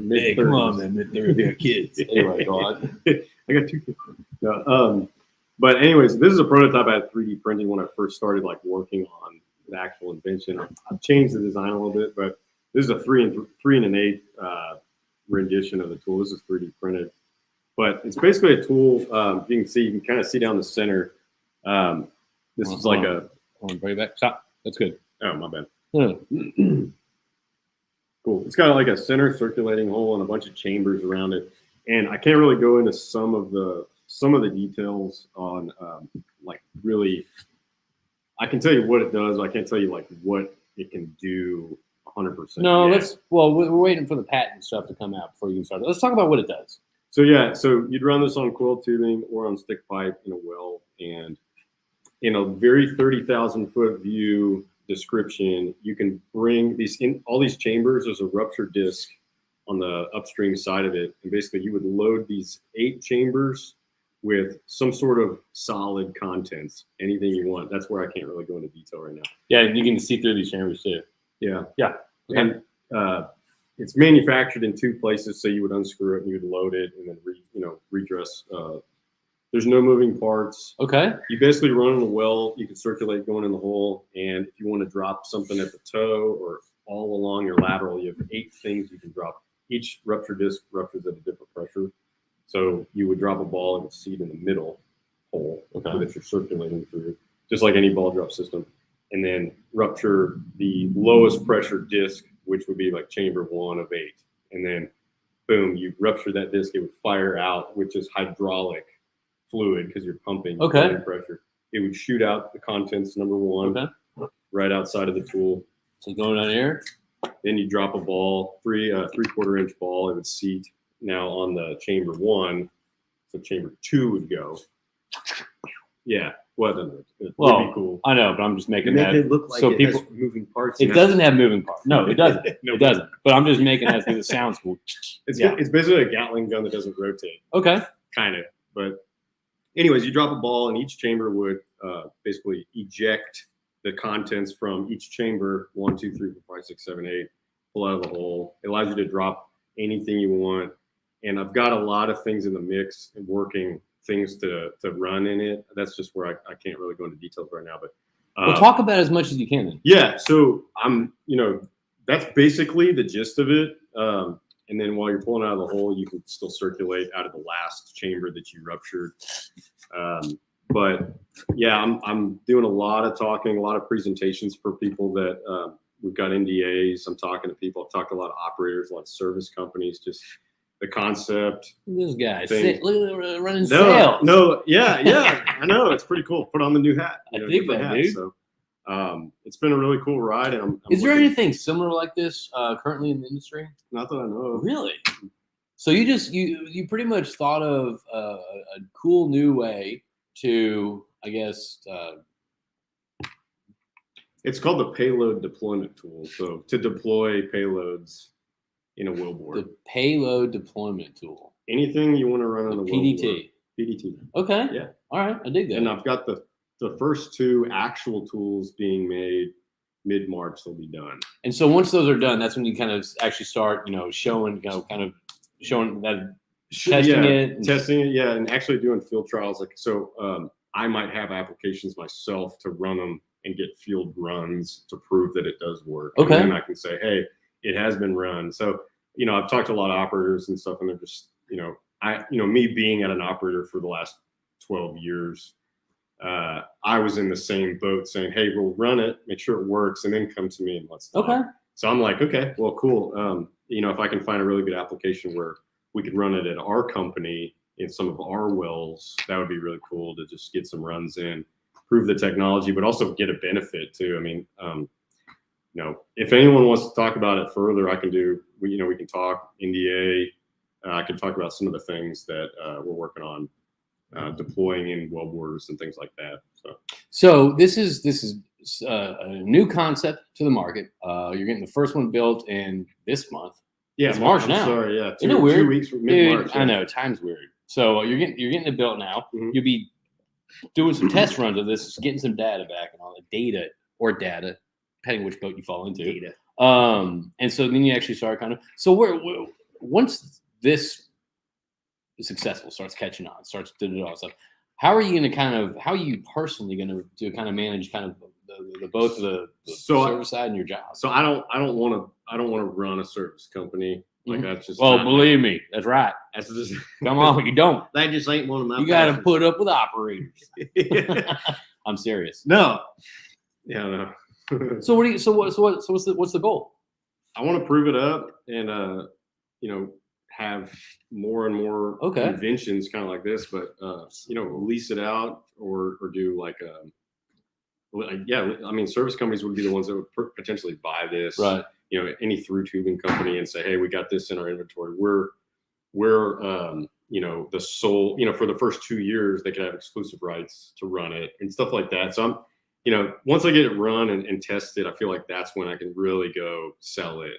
hey, come on, man. They're kids. Anyway, go on. I got 2 kids. No, but anyways, this is a prototype I had 3D printing when I first started working on the actual invention. I've changed the design a little bit, but this is a 3 and 1/8 rendition of the tool. This is 3D printed, but it's basically a tool. You can kind of see down the center. This is like a. Hold on, bring it back. Stop. That's good. Oh, my bad. Cool. It's got like a center circulating hole and a bunch of chambers around it. And I can't really go into some of the details on really. I can tell you what it does. I can't tell you what it can do 100%. No, we're waiting for the patent stuff to come out before you can start. Let's talk about what it does. So you'd run this on coil tubing or on stick pipe in a well, and in a very 30,000-foot view description, you can bring all these chambers. There's a ruptured disc on the upstream side of it, and basically you would load these 8 chambers with some sort of solid contents, anything you want. That's where I can't really go into detail right now. Yeah, you can see through these chambers too. Yeah. Okay. And it's manufactured in 2 places, so you would unscrew it and you would load it and then redress. There's no moving parts. Okay. You basically run in a well. You can circulate going in the hole, and if you want to drop something at the toe or all along your lateral, you have 8 things you can drop. Each ruptured disc ruptures at a different pressure. So you would drop a ball and it's seed in the middle hole that you're circulating through, just like any ball drop system, and then rupture the lowest pressure disc, which would be like chamber 1 of 8, and then boom, you rupture that disc. It would fire out, which is hydraulic fluid because you're pumping pressure. It would shoot out the contents, number 1, right outside of the tool. So going down here. Then you drop a ball, 3/4 inch ball. It would seat now on the chamber 1. So chamber 2 would go. Yeah. Well, it'd be cool. I know, but I'm just making that. It look like so it people has moving parts. It doesn't have moving parts. No, it doesn't. No, it doesn't. But I'm just making that because it sounds cool. It's basically a Gatling gun that doesn't rotate. Okay. Kind of. But anyways, you drop a ball and each chamber would basically eject the contents from each chamber, 1, 2, 3, 4, 5, 6, 7, 8, pull out of the hole. It allows you to drop anything you want. And I've got a lot of things in the mix and working things to run in it. That's just where I can't really go into details right now. But well, talk about as much as you can then. Yeah. So that's basically the gist of it. And then while you're pulling out of the hole, you can still circulate out of the last chamber that you ruptured. But yeah, I'm doing a lot of talking, a lot of presentations for people that we've got NDAs. I'm talking to people. I've talked to a lot of operators, a lot of service companies, just the concept. This guy, look at running sales. Yeah, I know. It's pretty cool. Put on the new hat. I think that, dude. So it's been a really cool ride. And is there anything similar like this currently in the industry? Not that I know of. Really? So you pretty much thought of a cool new way to, I guess. It's called the payload deployment tool. So to deploy payloads in a wellbore. The payload deployment tool. Anything you want to run on the PDT. PDT. Okay. Yeah. All right. I dig that. And I've got the first 2 actual tools being made mid-March they'll be done. And so once those are done, that's when you kind of actually start, showing, kind of showing that testing it, yeah, and actually doing field trials. Like, so I might have applications myself to run them and get field runs to prove that it does work. Okay. And then I can say, hey, it has been run. So, I've talked to a lot of operators and stuff, and they're just, me being at an operator for the last 12 years, I was in the same boat saying, hey, we'll run it, make sure it works, and then come to me and let's talk. Okay. So I'm like, okay, well, cool. If I can find a really good application where we could run it at our company in some of our wells, that would be really cool to just get some runs in, prove the technology, but also get a benefit too. I mean, if anyone wants to talk about it further, I can do, we can talk NDA. I can talk about some of the things that we're working on deploying in well borders and things like that. So this is a new concept to the market. You're getting the first one built in this month. Yeah, it's March now. Sorry, yeah, Isn't it weird? 2 weeks from mid-March. I know, time's weird. So you're getting it built now. Mm-hmm. You'll be doing some test runs of this, getting some data back and all the data, depending which boat you fall into. Data. And so then you actually start kind of. So once this is successful, starts catching on, starts doing all stuff. How are you going to how are you personally going to kind of manage kind of both the service side and your job? So I don't want to run a service company. Like, that's just. Well, believe me, that's right. That's just. Come on, you don't. That just ain't one of my. You got to put up with operators. I'm serious. No. Yeah, no. So what's the goal? I want to prove it up and have more and more inventions kind of like this, but lease it out or do like I mean, service companies would be the ones that would potentially buy this, right? Any through tubing company and say, hey, we got this in our inventory. We're the sole, for the first 2 years they could have exclusive rights to run it and stuff like that. So I'm, once I get it run and tested, I feel like that's when I can really go sell it.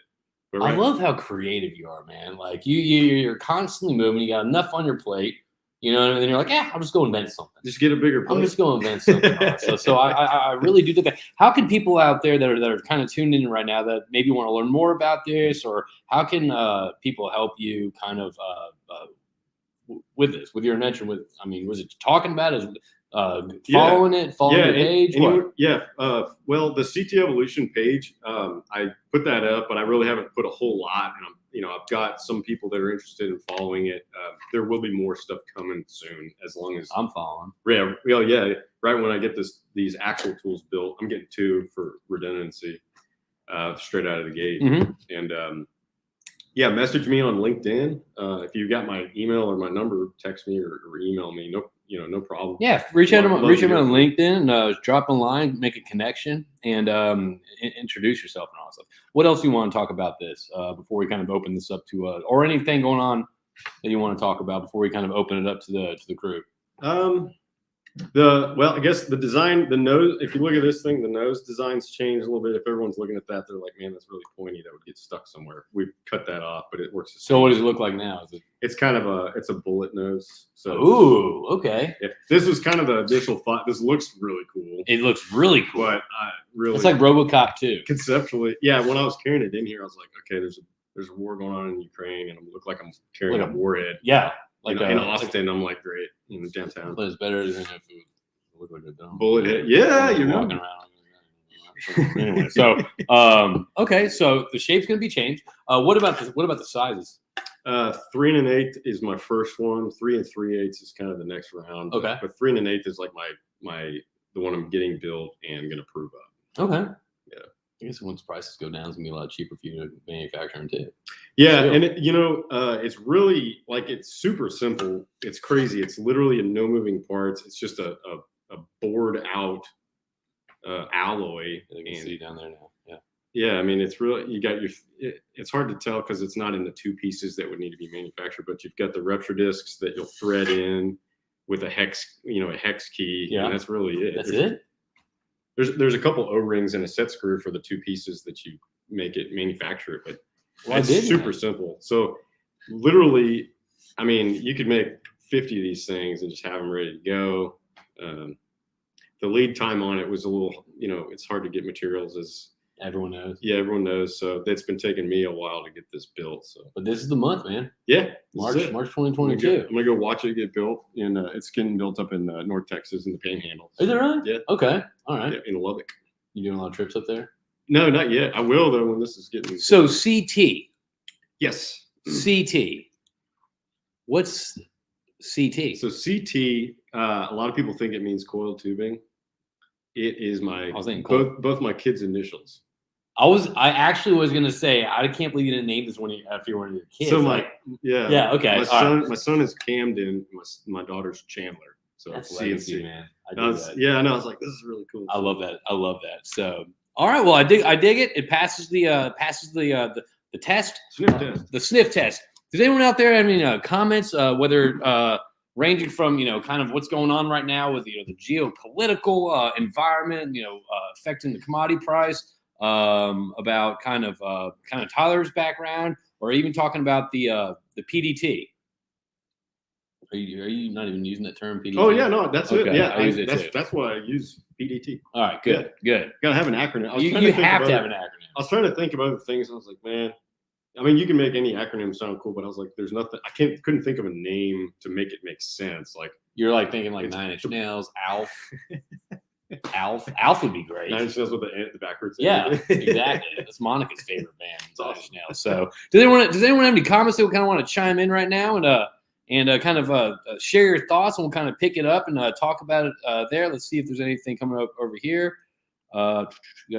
But I love how creative you are, man. Like you're constantly moving. You got enough on your plate, and then you're like, I'll just go invent something. Just get a bigger plate. I'm just going to invent something. So I really do think that. How can people out there that are kind of tuned in right now that maybe want to learn more about this, or how can people help you kind of with this, with your invention? Was it talking about it? Following the page? Well, the CT Evolution page, I put that up, but I really haven't put a whole lot. And I've got some people that are interested in following it. There will be more stuff coming soon, as long as I'm following. Yeah, well, yeah. Right when I get these actual tools built, I'm getting 2 for redundancy, straight out of the gate. Mm-hmm. And message me on LinkedIn. If you got my email or my number, text me or email me. No problem. Yeah, reach out on LinkedIn, drop a line, make a connection, and introduce yourself and all that stuff. What else do you want to talk about this before we kind of open this up to or anything going on that you want to talk about before we kind of open it up to the crew? I guess the design, the nose, if you look at this thing, the nose designs changed a little bit. If everyone's looking at that, they're like, man, that's really pointy. That would get stuck somewhere. We've cut that off, but it works. So what does it look like now? It's kind of it's a bullet nose. So ooh, okay. Yeah, this was kind of the initial thought. This looks really cool. It looks really cool. But it's like RoboCop 2. Conceptually, yeah. When I was carrying it in here, I was like, okay, there's a war going on in Ukraine, and I look like I'm carrying a warhead. Yeah. Like in Austin, I'm like, great, downtown. But it's better than if it looked like a dumb bullet hit. Yeah, you're walking around. Anyway, so okay, so the shape's gonna be changed. What about the sizes? 3 1/8 is my first one. 3 3/8 is kind of the next round. Okay, but 3 1/8 is like the one I'm getting built and gonna prove up. Okay. Yeah. I guess once prices go down, it's gonna be a lot cheaper for you to manufacture them too. Yeah, and it's really it's super simple. It's crazy. It's literally no moving parts. It's just a bored out alloy. You can see down there now. Yeah. Yeah, I mean, it's really it's hard to tell because it's not in the 2 pieces that would need to be manufactured, but you've got the rupture discs that you'll thread in with a hex key. Yeah, and that's really it. That's it. There's a couple O-rings and a set screw for the 2 pieces that you manufacture it, but it's super simple. So literally, I mean, you could make 50 of these things and just have them ready to go. The lead time on it was a little, it's hard to get materials as Everyone knows. Yeah, everyone knows. So it's been taking me a while to get this built. So, But this is the month, man. yeah, March this is it. 2022. I'm gonna go watch it get built, and it's getting built up in North Texas in the Panhandle. Is it really? Yeah. Okay. All right. Yeah, in Lubbock. You doing a lot of trips up there? No, not yet. I will though when this is getting. So CT. Yes. CT. What's CT? So CT, a lot of people think it means coiled tubing. It is I was thinking both my kids' initials. I actually was gonna say I can't believe you didn't name this after one of your kids. So yeah, okay. My son is Camden. My daughter's Chandler. So That's C and legacy, C. man. Yeah, I know. I was like, this is really cool. I love that. So, all right. Well, I dig it. It passes the test. Sniff test. The sniff test. Does anyone out there have any comments? Whether ranging from kind of what's going on right now with the geopolitical environment, affecting the commodity price, about kind of Tyler's background, or even talking about the PDT. Are you not even using that term PDT? Oh yeah, no, that's it. Yeah, I use it too. That's why I use PDT. All right, good. Gotta have an acronym. You have to have an acronym. I was trying to think of other things. I was like, man, I mean, you can make any acronym sound cool, but I was like, there's nothing. couldn't think of a name to make it make sense. Like you're like thinking like Nine Inch Nails, Alf. Alf would be great. Nine Inch Nails with the backwards. Yeah, exactly. That's Monica's favorite band. Nine Inch Nails. So, does anyone have any comments that we kind of want to chime in right now and kind of share your thoughts, and we'll kind of pick it up and talk about it there. Let's see if there's anything coming up over here. We got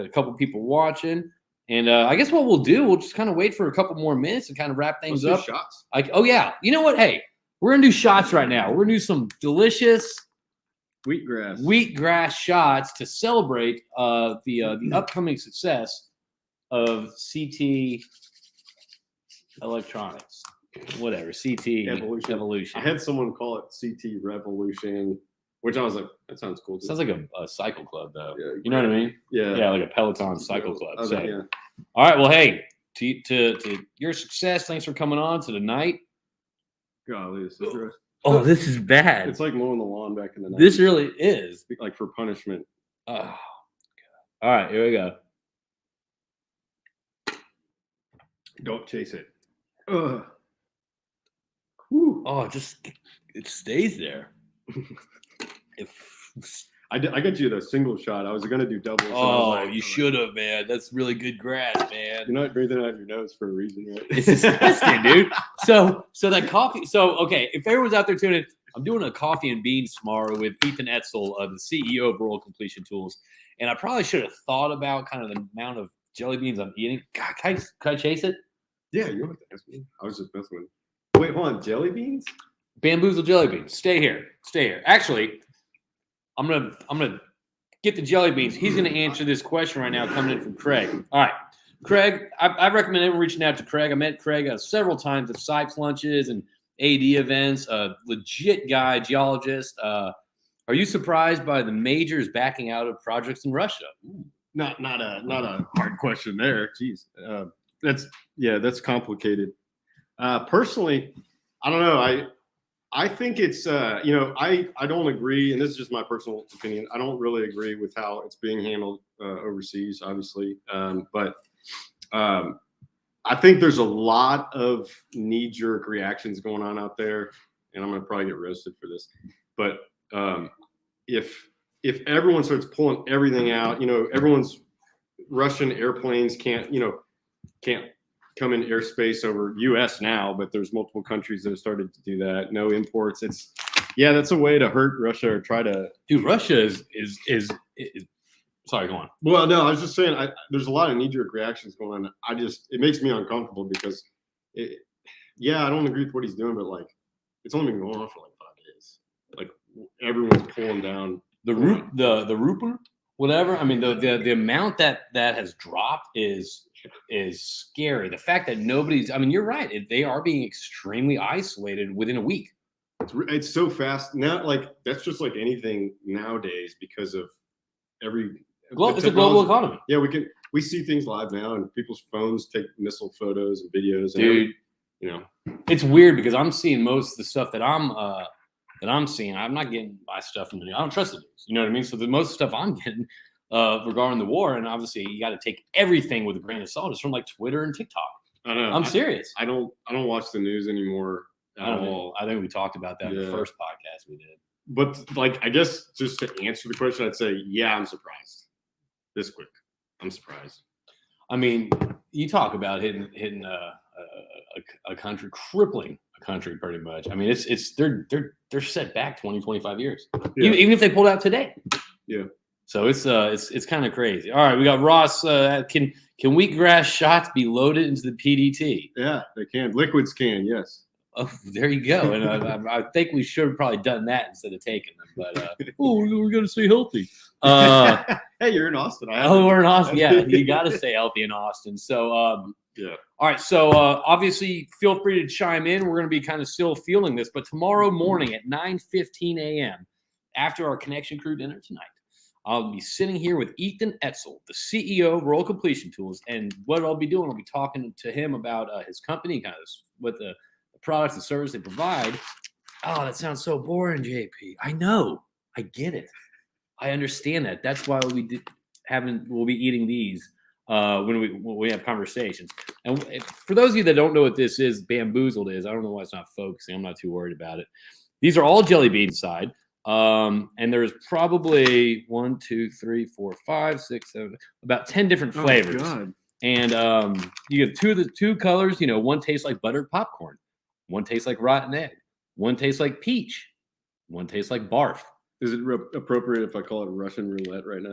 a couple people watching, and I guess what we'll do, we'll just kind of wait for a couple more minutes and kind of wrap things up. Shots. Oh yeah, you know what? Hey, we're gonna do shots right now. We're gonna do some delicious wheatgrass shots to celebrate the upcoming success of CT Electronics. Whatever, CT Evolution. I had someone call it CT Revolution, which I was like, that sounds cool. Sounds like a cycle club, though. Yeah, you know what I mean? Yeah, like a Peloton cycle club. Okay, So, yeah. All right. Well, hey, to your success. Thanks for coming on to the night. Golly, Oh, this is bad. It's like mowing the lawn back in the night. This really is like for punishment. Oh, God. All right, here we go. Don't chase it. Oh, it stays there. I got you the single shot. I was gonna do double. So you should have, man. That's really good grass, man. You're not breathing out your nose for a reason, right? It's disgusting, dude. So that coffee. So okay, if everyone's out there tuning in, I'm doing a coffee and beans tomorrow with Ethan Etzel, the CEO of Rural Completion Tools, and I probably should have thought about kind of the amount of jelly beans I'm eating. God, can I chase it? Yeah, you don't have to ask me. I was just messing with you. Wait, hold on. Jelly beans? Bamboozle jelly beans. Stay here. Actually, I'm gonna get the jelly beans. He's gonna answer this question right now, coming in from Craig. All right, Craig. I recommend everyone reaching out to Craig. I met Craig several times at Sipes lunches and AD events. Legit guy, geologist. Are you surprised by the majors backing out of projects in Russia? Ooh, not a hard question there. Jeez, that's complicated. Personally, I don't know. I think it's I don't agree, and this is just my personal opinion. I don't really agree with how it's being handled overseas, obviously. But I think there's a lot of knee-jerk reactions going on out there, and I'm gonna probably get roasted for this. But if everyone starts pulling everything out, everyone's Russian airplanes can't come in airspace over U.S. now, but there's multiple countries that have started to do that. No imports. That's a way to hurt Russia or try to. Dude, Russia is sorry, go on. Well, no, I was just saying. There's a lot of knee-jerk reactions going on. It makes me uncomfortable because, I don't agree with what he's doing, but like, it's only been going on for like 5 days. Like everyone's pulling down the ruble, whatever. I mean, the amount that has dropped is scary. The fact that nobody's, I mean, you're right. They are being extremely isolated within a week. It's so fast now. Like that's just like anything nowadays because of it's a global economy. Yeah, we see things live now, and people's phones take missile photos and videos. Dude, it's weird because I'm seeing most of the stuff that I'm seeing. I'm not getting my stuff from the news. I don't trust the news. You know what I mean? So the most stuff I'm getting, regarding the war. And obviously, you got to take everything with a grain of salt. It's from like Twitter and TikTok. I know. I'm serious. I don't watch the news anymore at all. I think we talked about that in the first podcast we did. But like, I guess just to answer the question, I'd say, yeah, I'm surprised. This quick, I'm surprised. I mean, you talk about hitting a country, crippling a country pretty much. I mean, they're set back 20, 25 years, even if they pulled out today. Yeah. So it's kind of crazy. All right, we got Ross. Can wheatgrass shots be loaded into the PDT? Yeah, they can. Liquids can, yes. Oh, there you go. And I think we should have probably done that instead of taking them. But we're gonna stay healthy. Hey, you're in Austin. We're in Austin. Yeah, you got to stay healthy in Austin. So yeah. All right. So obviously, feel free to chime in. We're going to be kind of still feeling this, but tomorrow morning at 9:15 a.m. after our Connection Crew dinner tonight, I'll be sitting here with Ethan Etzel, the CEO of Roll Completion Tools, and what I'll be doing, I'll be talking to him about his company, kind of what the products and service they provide. Oh, that sounds so boring, JP. I know. I get it. I understand that. That's why we'll be eating these when we have conversations. And for those of you that don't know what this is, Bamboozled is, I don't know why it's not focusing. I'm not too worried about it. These are all jelly beans inside. And there's probably 1, 2, 3, 4, 5, 6, 7, about 10 different flavors. Oh, God. And you get two colors. One tastes like buttered popcorn. One tastes like rotten egg. One tastes like peach. One tastes like barf. Is it appropriate if I call it Russian roulette right now?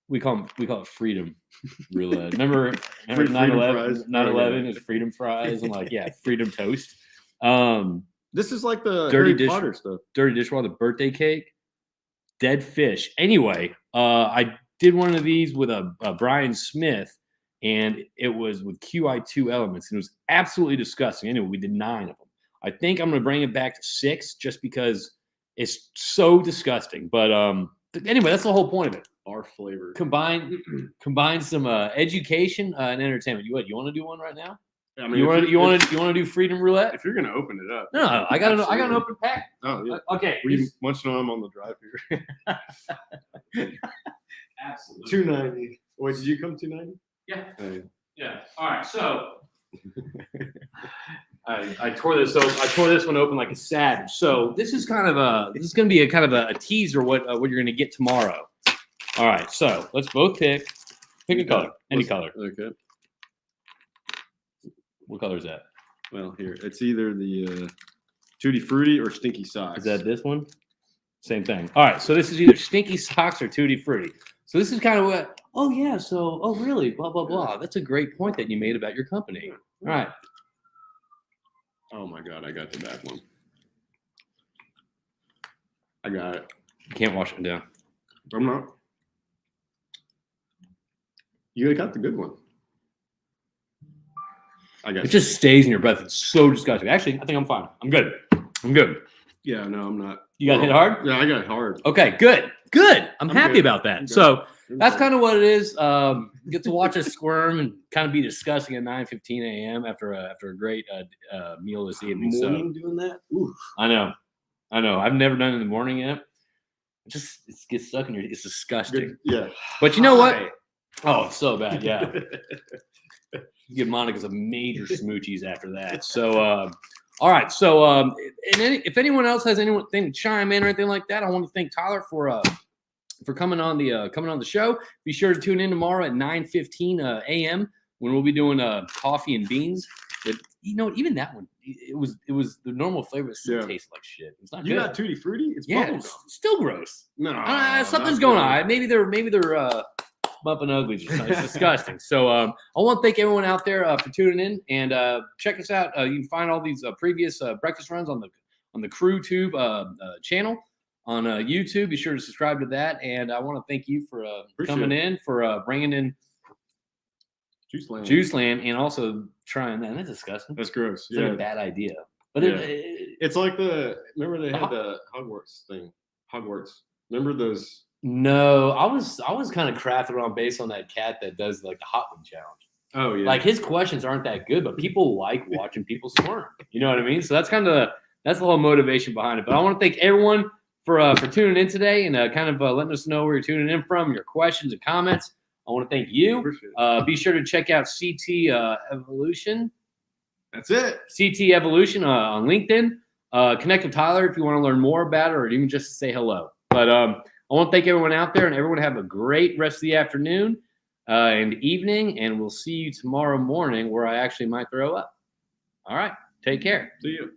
We call it freedom roulette. Remember 9/11? 9/11 is freedom fries and freedom toast. This is like the dirty Potter stuff. Dirty dishwater, the birthday cake, dead fish. Anyway, I did one of these with a Brian Smith, and it was with QI2 elements, and it was absolutely disgusting. Anyway, we did 9 of them. I think I'm going to bring it back to 6 just because it's so disgusting. But anyway, that's the whole point of it. Our flavor. Combine some education and entertainment. You want to do one right now? I mean, you want to do freedom roulette? If you're going to open it up. No, I got an open pack. Oh yeah. Okay. We much know I'm on the drive here. Absolutely. $2.90. Wait, did you come $2.90? Yeah. Oh, yeah. Yeah. All right. So I tore this one open like a savage. So this is going to be a kind of a teaser what you're going to get tomorrow. All right. So let's both pick a color, any color. Okay. What color is that? Well, here it's either the Tutti Frutti or Stinky Socks. Is that this one? Same thing. All right. So this is either Stinky Socks or Tutti Frutti. So this is kind of what. Oh yeah. So really? Blah blah blah. That's a great point that you made about your company. All right. Oh my God, I got the back one. I got it. You can't wash it down. I'm not. You got the good one. It just stays in your breath. It's so disgusting. Actually, I think I'm fine. I'm good. Yeah, no, I'm not. You got hit hard? Yeah, I got hit hard. Okay, good. I'm happy about that. So that's kind of what it is. Get to watch us squirm and kind of be disgusting at 9:15 a.m. after a great meal this evening. Morning doing that? Ooh. I know. I've never done it in the morning yet. It gets stuck in your. It's disgusting. Good. Yeah. But you know what? Oh, it's so bad. Yeah. Give Monica some major smoochies after that. So, all right. So, if anyone else has anything to chime in or anything like that, I want to thank Tyler for coming on the show. Be sure to tune in tomorrow at 9:15 a.m. when we'll be doing coffee and beans. But even that one, it was the normal flavor. It still tastes like shit. It's not good. You got Tutti Frutti? It's bubblegum. It's still gross. No, something's going on. Maybe they're bumping uglies or something. It's disgusting. So I want to thank everyone out there for tuning in and check us out. You can find all these previous breakfast runs on the CrüeTube channel on YouTube. Be sure to subscribe to that. And I want to thank you for coming in, for bringing in Juice Land, and also trying that. That's disgusting. That's gross. It's like a bad idea. But it's like remember they had the Hogwarts thing. Hogwarts. Remember those? No, I was kind of crafting on based on that cat that does like the hot one challenge. Oh yeah. Like his questions aren't that good, but people like watching people squirm. You know what I mean? So that's the whole motivation behind it. But I want to thank everyone for tuning in today and kind of letting us know where you're tuning in from, your questions and comments. I want to thank you. Be sure to check out CT Evolution. That's it. CT Evolution on LinkedIn. Connect with Tyler if you want to learn more about it or even just say hello. But I want to thank everyone out there, and everyone have a great rest of the afternoon and evening, and we'll see you tomorrow morning where I actually might throw up. All right. Take care. See you.